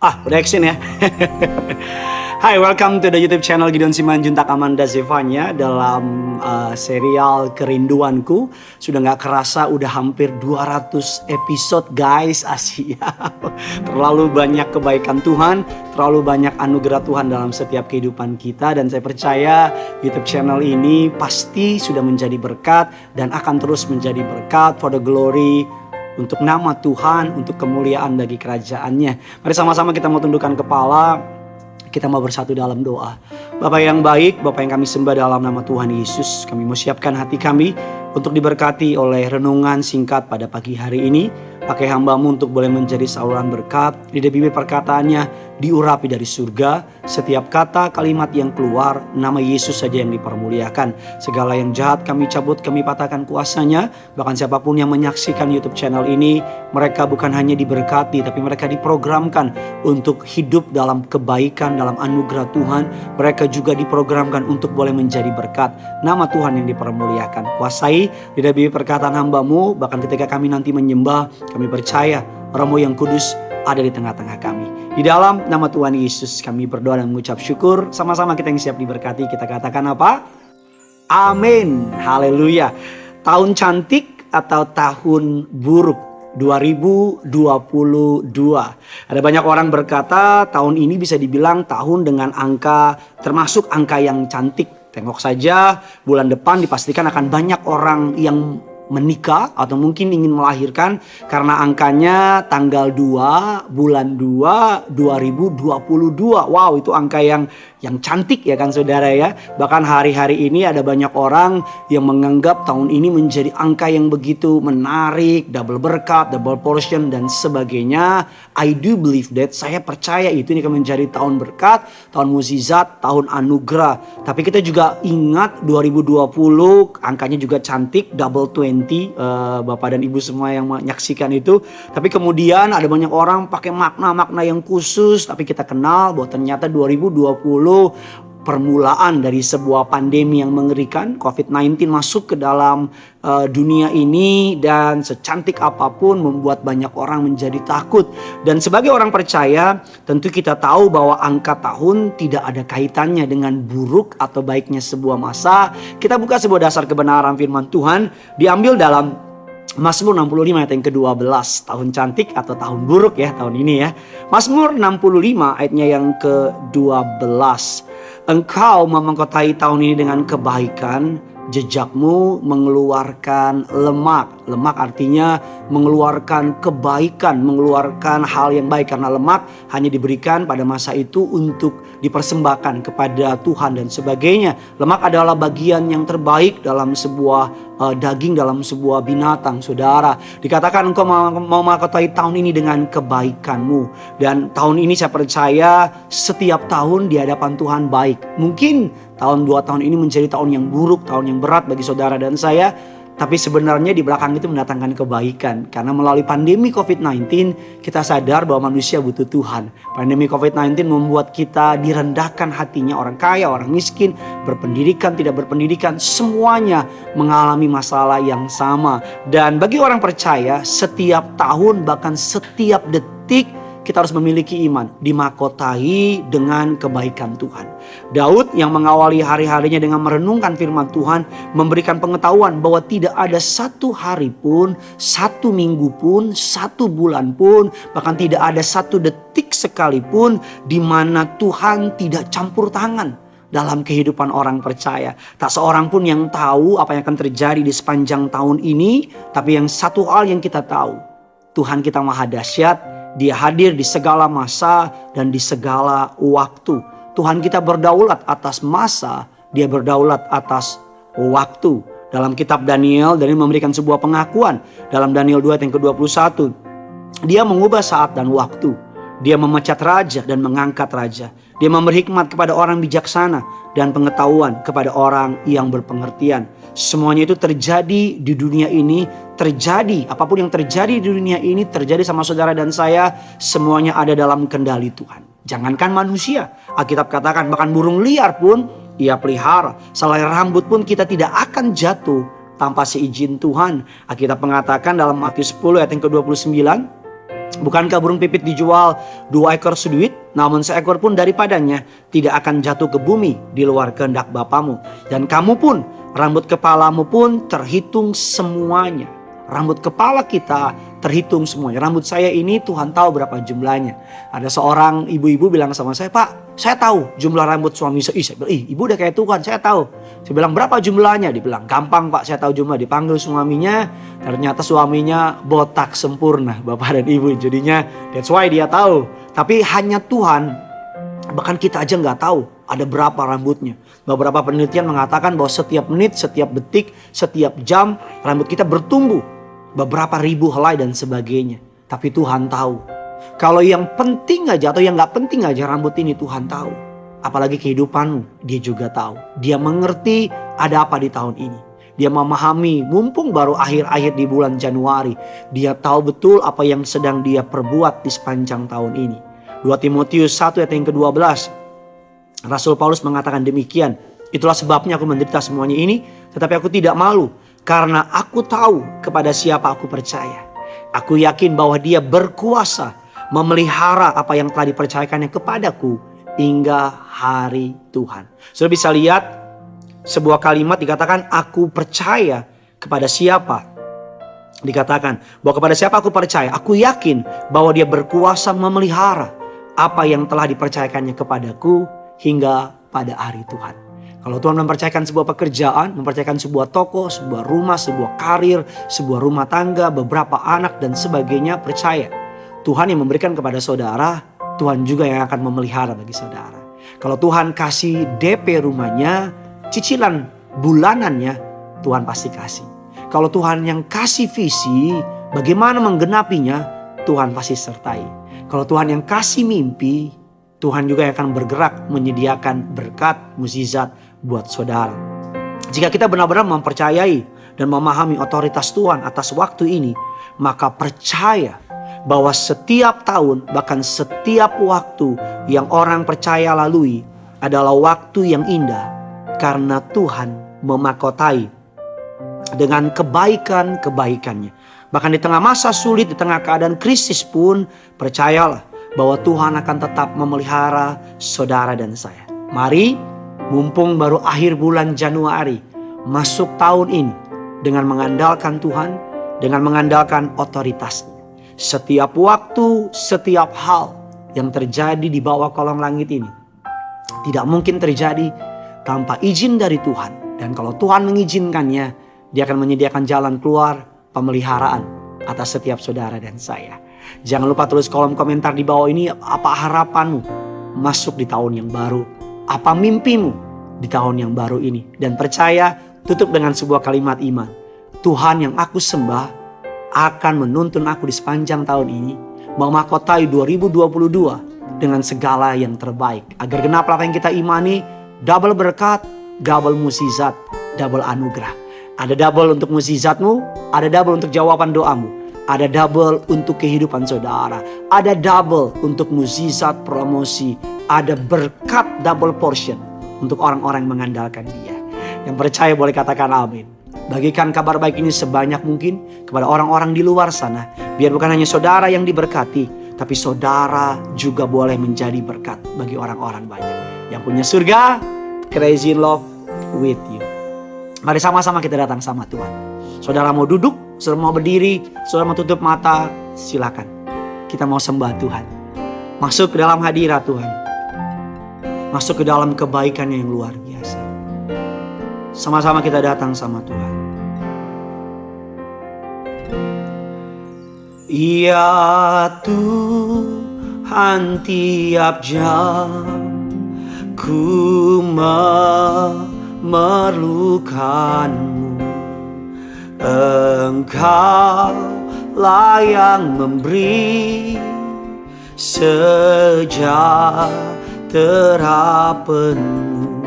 Udah action ya. Hai, welcome to the YouTube channel Gideon Simanjuntak Amanda Zevanya dalam serial Kerinduanku. Sudah gak kerasa udah hampir 200 episode guys, Asia. Terlalu banyak kebaikan Tuhan, terlalu banyak anugerah Tuhan dalam setiap kehidupan kita. Dan saya percaya YouTube channel ini pasti sudah menjadi berkat dan akan terus menjadi berkat for the glory, untuk nama Tuhan, untuk kemuliaan bagi kerajaannya. Mari sama-sama kita mau tundukkan kepala, kita mau bersatu dalam doa. Bapa yang baik, Bapa yang kami sembah dalam nama Tuhan Yesus, kami mau siapkan hati kami untuk diberkati oleh renungan singkat pada pagi hari ini. Pakai hamba-Mu untuk boleh menjadi saluran berkat. Lidah bibir perkataannya diurapi dari surga. Setiap kata kalimat yang keluar, nama Yesus saja yang dipermuliakan. Segala yang jahat kami cabut, kami patahkan kuasanya. Bahkan siapapun yang menyaksikan YouTube channel ini, mereka bukan hanya diberkati, tapi mereka diprogramkan untuk hidup dalam kebaikan, dalam anugerah Tuhan. Mereka juga diprogramkan untuk boleh menjadi berkat. Nama Tuhan yang dipermuliakan. Kuasai lidah bibir perkataan hamba-Mu. Bahkan ketika kami nanti menyembah, kami percaya Roh-Mu yang kudus ada di tengah-tengah kami. Di dalam nama Tuhan Yesus kami berdoa dan mengucap syukur. Sama-sama kita yang siap diberkati, kita katakan apa? Amin. Haleluya. Tahun cantik atau tahun buruk 2022. Ada banyak orang berkata tahun ini bisa dibilang tahun dengan angka, termasuk angka yang cantik. Tengok saja bulan depan dipastikan akan banyak orang yang menikah atau mungkin ingin melahirkan karena angkanya tanggal 2 bulan 2 2022. Wow, itu angka yang cantik ya kan saudara ya. Bahkan hari-hari ini ada banyak orang yang menganggap tahun ini menjadi angka yang begitu menarik, double berkat, double portion dan sebagainya. I do believe that, saya percaya itu ini akan menjadi tahun berkat, tahun mukjizat, tahun anugerah. Tapi kita juga ingat 2020 angkanya juga cantik, double 20. Bapak dan Ibu semua yang menyaksikan itu. Tapi kemudian ada banyak orang pakai makna-makna yang khusus. Tapi kita kenal bahwa ternyata 2020 permulaan dari sebuah pandemi yang mengerikan. COVID-19 masuk ke dalam dunia ini dan secantik apapun membuat banyak orang menjadi takut. Dan sebagai orang percaya tentu kita tahu bahwa angka tahun tidak ada kaitannya dengan buruk atau baiknya sebuah masa. Kita buka sebuah dasar kebenaran firman Tuhan diambil dalam Mazmur 65 ayat yang ke-12. Tahun cantik atau tahun buruk ya tahun ini ya. Mazmur 65 ayatnya yang ke-12. Engkau memengkotai tahun ini dengan kebaikan, jejakmu mengeluarkan lemak. Lemak artinya mengeluarkan kebaikan, mengeluarkan hal yang baik. Karena lemak hanya diberikan pada masa itu untuk dipersembahkan kepada Tuhan dan sebagainya. Lemak adalah bagian yang terbaik dalam sebuah daging, dalam sebuah binatang, saudara. Dikatakan engkau memengkotai tahun ini dengan kebaikanmu. Dan tahun ini saya percaya setiap tahun di hadapan Tuhan baik. Mungkin tahun 2 tahun ini menjadi tahun yang buruk, tahun yang berat bagi saudara dan saya. Tapi sebenarnya di belakang itu mendatangkan kebaikan. Karena melalui pandemi COVID-19 kita sadar bahwa manusia butuh Tuhan. Pandemi COVID-19 membuat kita direndahkan hatinya. Orang kaya, orang miskin, berpendidikan, tidak berpendidikan, semuanya mengalami masalah yang sama. Dan bagi orang percaya setiap tahun bahkan setiap detik kita harus memiliki iman, dimahkotai dengan kebaikan Tuhan. Daud yang mengawali hari-harinya dengan merenungkan firman Tuhan, memberikan pengetahuan bahwa tidak ada satu hari pun, satu minggu pun, satu bulan pun, bahkan tidak ada satu detik sekalipun di mana Tuhan tidak campur tangan dalam kehidupan orang percaya. Tak seorang pun yang tahu apa yang akan terjadi di sepanjang tahun ini, tapi yang satu hal yang kita tahu, Tuhan kita maha dahsyat. Dia hadir di segala masa dan di segala waktu. Tuhan kita berdaulat atas masa, Dia berdaulat atas waktu. Dalam kitab Daniel memberikan sebuah pengakuan. Dalam Daniel 2 ayat yang ke-21. Dia mengubah saat dan waktu. Dia memecat raja dan mengangkat raja. Dia memberi hikmat kepada orang bijaksana dan pengetahuan kepada orang yang berpengertian. Semuanya itu terjadi di dunia ini, terjadi apapun yang terjadi di dunia ini, terjadi sama saudara dan saya, semuanya ada dalam kendali Tuhan. Jangankan manusia, Alkitab katakan bahkan burung liar pun Ia pelihara. Selai rambut pun kita tidak akan jatuh tanpa seizin Tuhan. Alkitab mengatakan dalam Matius 10 ayat yang ke-29, Bukankah burung pipit dijual 2 ekor seduit, namun seekor pun daripadanya tidak akan jatuh ke bumi di luar kehendak Bapamu. Dan kamu pun, rambut kepalamu pun terhitung semuanya. Rambut kepala kita terhitung semuanya. Rambut saya ini Tuhan tahu berapa jumlahnya. Ada seorang ibu-ibu bilang sama saya, "Pak, saya tahu jumlah rambut suami saya." Saya bilang, "Ih, ibu udah kayak Tuhan, saya tahu." Saya bilang, "Berapa jumlahnya?" Dibilang, "Gampang Pak, saya tahu jumlah." Dipanggil suaminya, ternyata suaminya botak sempurna, bapak dan ibu. Jadinya that's why dia tahu. Tapi hanya Tuhan, bahkan kita aja nggak tahu ada berapa rambutnya. Beberapa penelitian mengatakan bahwa setiap menit, setiap detik, setiap jam rambut kita bertumbuh beberapa ribu helai dan sebagainya. Tapi Tuhan tahu. Kalau yang penting aja atau yang gak penting aja rambut ini Tuhan tahu. Apalagi kehidupanmu, dia juga tahu. Dia mengerti ada apa di tahun ini. Dia memahami, mumpung baru akhir-akhir di bulan Januari. Dia tahu betul apa yang sedang dia perbuat di sepanjang tahun ini. 2 Timotius 1 ayat yang ke-12. Rasul Paulus mengatakan demikian. Itulah sebabnya aku menderita semuanya ini, tetapi aku tidak malu. Karena aku tahu kepada siapa aku percaya. Aku yakin bahwa dia berkuasa memelihara apa yang telah dipercayakannya kepadaku hingga hari Tuhan. Sudah bisa lihat sebuah kalimat dikatakan aku percaya kepada siapa. Dikatakan bahwa kepada siapa aku percaya. Aku yakin bahwa dia berkuasa memelihara apa yang telah dipercayakannya kepadaku hingga pada hari Tuhan. Kalau Tuhan mempercayakan sebuah pekerjaan, mempercayakan sebuah toko, sebuah rumah, sebuah karir, sebuah rumah tangga, beberapa anak dan sebagainya, percaya. Tuhan yang memberikan kepada saudara, Tuhan juga yang akan memelihara bagi saudara. Kalau Tuhan kasih DP rumahnya, cicilan bulanannya, Tuhan pasti kasih. Kalau Tuhan yang kasih visi, bagaimana menggenapinya, Tuhan pasti sertai. Kalau Tuhan yang kasih mimpi, Tuhan juga akan bergerak menyediakan berkat, mukjizat buat saudara. Jika kita benar-benar mempercayai dan memahami otoritas Tuhan atas waktu ini, maka percaya bahwa setiap tahun, bahkan setiap waktu yang orang percaya lalui adalah waktu yang indah karena Tuhan memakotai dengan kebaikan-kebaikannya. Bahkan di tengah masa sulit, di tengah keadaan krisis pun, percayalah bahwa Tuhan akan tetap memelihara saudara dan saya. Mari, mumpung baru akhir bulan Januari, masuk tahun ini dengan mengandalkan Tuhan, dengan mengandalkan otoritasnya. Setiap waktu, setiap hal yang terjadi di bawah kolong langit ini tidak mungkin terjadi tanpa izin dari Tuhan. Dan kalau Tuhan mengizinkannya, dia akan menyediakan jalan keluar, pemeliharaan atas setiap saudara dan saya. Jangan lupa tulis kolom komentar di bawah ini, apa harapanmu masuk di tahun yang baru? Apa mimpimu di tahun yang baru ini? Dan percaya, tutup dengan sebuah kalimat iman. Tuhan yang aku sembah akan menuntun aku di sepanjang tahun ini, memahkotai 2022 dengan segala yang terbaik. Agar genap apa yang kita imani, double berkat, double mukjizat, double anugerah. Ada double untuk mukjizatmu, ada double untuk jawaban doamu. Ada double untuk kehidupan saudara. Ada double untuk mukjizat, promosi. Ada berkat double portion untuk orang-orang yang mengandalkan dia. Yang percaya boleh katakan amin. Bagikan kabar baik ini sebanyak mungkin kepada orang-orang di luar sana. Biar bukan hanya saudara yang diberkati, tapi saudara juga boleh menjadi berkat bagi orang-orang banyak. Yang punya surga, crazy in love with you. Mari sama-sama kita datang sama Tuhan. Saudara mau duduk, saudara mau berdiri, saudara mau tutup mata, silakan. Kita mau sembah Tuhan. Masuk ke dalam hadirat Tuhan. Masuk ke dalam kebaikannya yang luar biasa. Sama-sama kita datang sama Tuhan. Ya Tuhan, tiap jam ku memerlukanmu. Engkau lah yang memberi sejahtera penuh.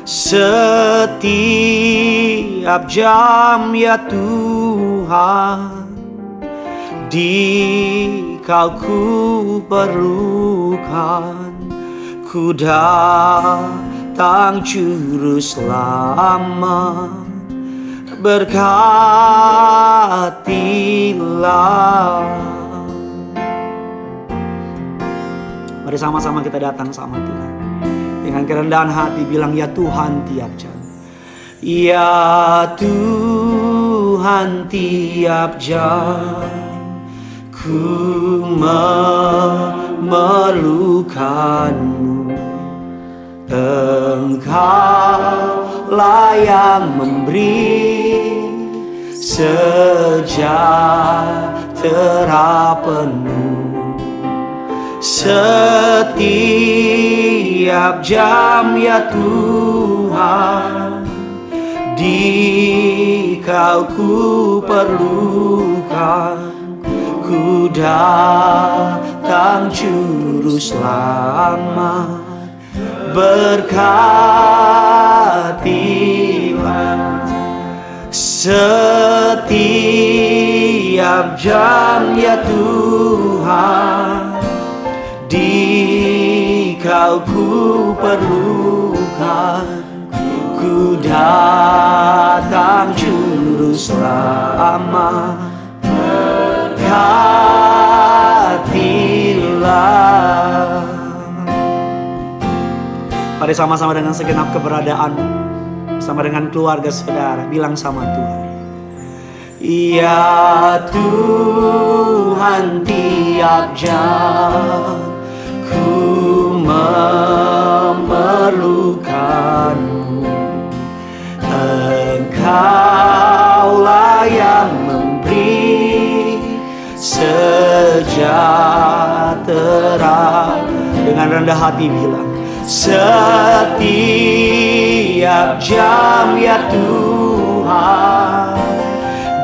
Setiap jam ya Tuhan, di Kau ku perlukan. Ku datang juru selamat, berkatilah Mari sama-sama kita datang sama Tuhan. Dengan kerendahan hati bilang, ya Tuhan tiap jam. Ya Tuhan tiap jam ku memerlukan-Mu. Engkaulah yang memberi sejahtera penuh setiap jam, ya Tuhan. Di Kau ku perlukan, ku datang Juru Selamat. Berkatilah setiap jam, ya Tuhan. Di Kau ku perlukan, ku datang Juru Selamat. Berkatilah. Mari sama-sama dengan segenap keberadaan, bersama dengan keluarga saudara, bilang sama Tuhan. Ya Tuhan tiap jam ku memerlukan-Mu. Engkaulah yang memberi sejahtera. Dengan rendah hati bilang, setiap jam, ya Tuhan.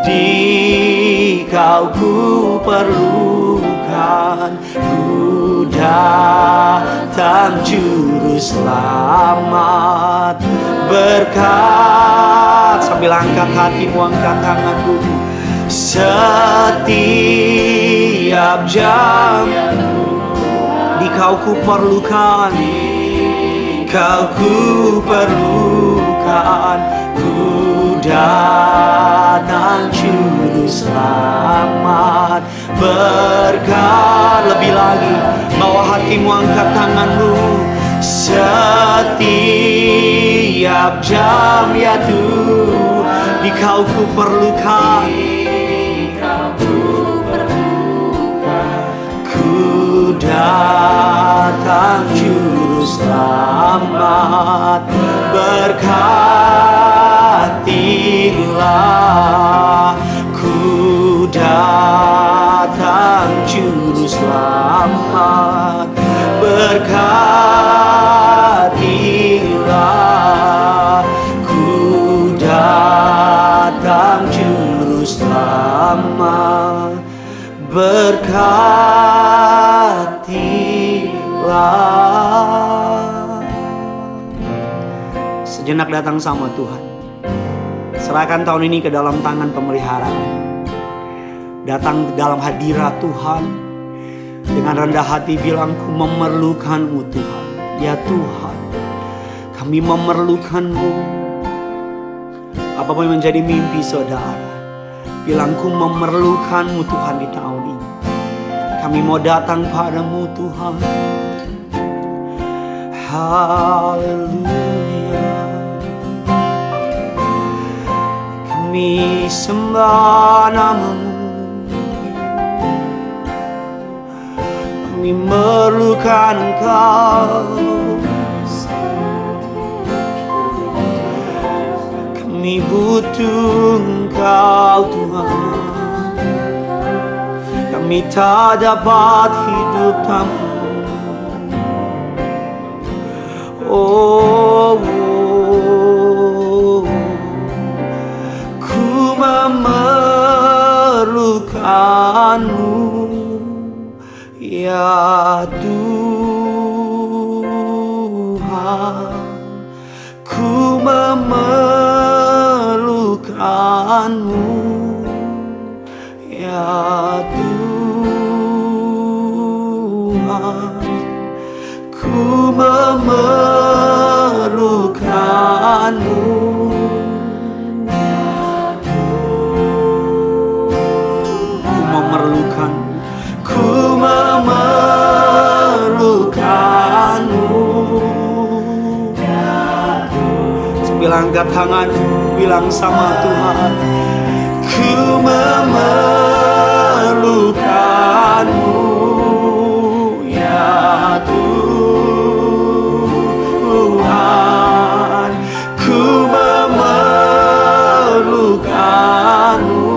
Di Kau ku perlukan, ku datang Juru Selamat. Berkat, sambil angkat hatimu, angkat tanganmu. Setiap jam di Kau ku perlukan, Kau ku perlukan, ku datang Juru Selamat. Berkat, lebih lagi, bawa hatimu, angkat tanganmu. Setiap jam, ya Tuhan, di Kau ku perlukan, ku datang Juru Selamat. Berkatilah, ku datang Juru Selamat. Berkatilah, ku datang Juru Selamat. Berkatilah. Sejenak datang sama Tuhan. Serahkan tahun ini ke dalam tangan pemeliharaan. Datang dalam hadirat Tuhan. Dengan rendah hati bilang, ku memerlukan-Mu Tuhan. Ya Tuhan, kami memerlukan-Mu. Apapun yang menjadi mimpi saudara, bilang, ku memerlukan-Mu Tuhan di tahun ini. Kami mau datang pada-Mu Tuhan. Haleluya. Kami sembah nama-Mu. Kami memerlukan Engkau. Kami butuh Engkau Tuhan. Kami tak dapat hidup tanpa. Oh, ku memerlukan-Mu, ya Tuhan. Ku memerlukan-Mu, ya Tuhan. Ku memerlukan-Mu. Ku memerlukan kedatanganmu, bilang sama Tuhan, ku memerlukanmu ya Tuhan, ku memerlukanmu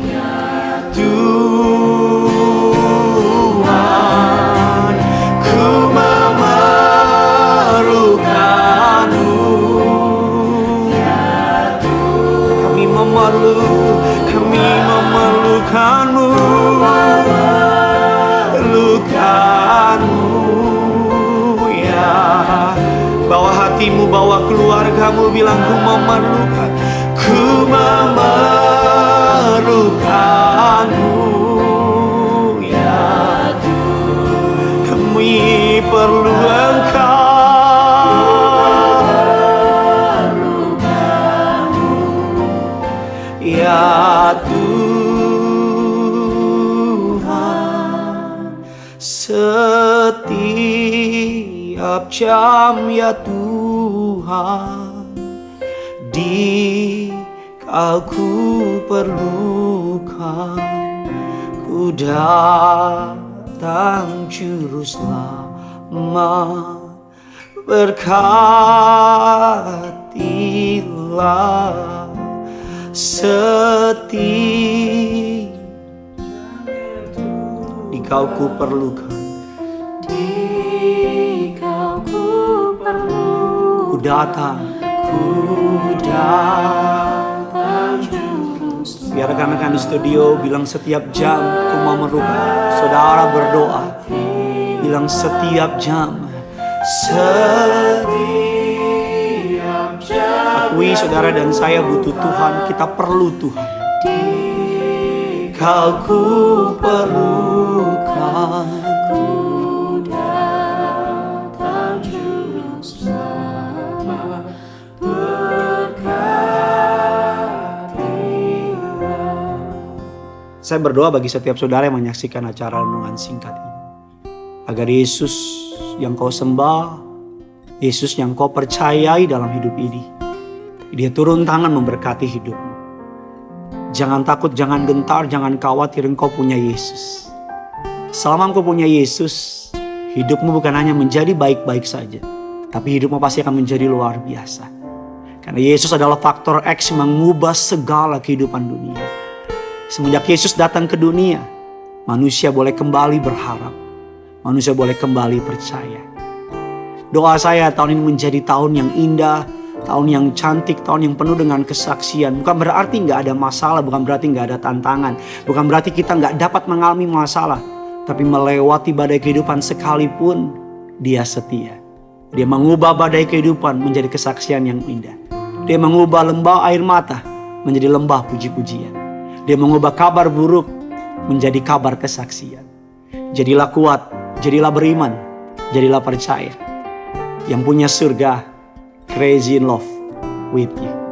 ya Tuhan, ku memerlukanmu ya Tuhan. Kami memerlukanmu, ya. Bawa hatimu, bawa keluargamu, bilang ku memerlukan, ku memerlukanmu ya Tuhan. Kami perlu Engkau ya Tuhan. Setiap jam ya Tuhan, di Kau ku perlukan, ku datang juru selamat, berkatilah setiap di Kau ku perlukan, di Kau ku perlukan, ku datang juru selamat. Biar rekan-rekan di studio bilang setiap jam ku memerlukan. Saudara berdoa, bilang setiap jam, setiap jam. Akui saudara dan saya butuh Tuhan, kita perlu Tuhan. Kau ku perlukan, ku datang juru selamat, berkatilah. Saya berdoa bagi setiap saudara yang menyaksikan acara renungan singkat ini, agar Yesus yang kau sembah, Yesus yang kau percayai dalam hidup ini, Dia turun tangan memberkati hidupmu. Jangan takut, jangan gentar, jangan khawatir, engkau punya Yesus. Selama engkau punya Yesus, hidupmu bukan hanya menjadi baik-baik saja, tapi hidupmu pasti akan menjadi luar biasa. Karena Yesus adalah faktor X yang mengubah segala kehidupan dunia. Semenjak Yesus datang ke dunia, manusia boleh kembali berharap, manusia boleh kembali percaya. Doa saya tahun ini menjadi tahun yang indah, tahun yang cantik, tahun yang penuh dengan kesaksian. Bukan berarti gak ada masalah, bukan berarti gak ada tantangan, bukan berarti kita gak dapat mengalami masalah. Tapi melewati badai kehidupan sekalipun, Dia setia. Dia mengubah badai kehidupan menjadi kesaksian yang indah. Dia mengubah lembah air mata menjadi lembah puji-pujian. Dia mengubah kabar buruk menjadi kabar kesaksian. Jadilah kuat, jadilah beriman, jadilah percaya. Yang punya surga, crazy in love with you.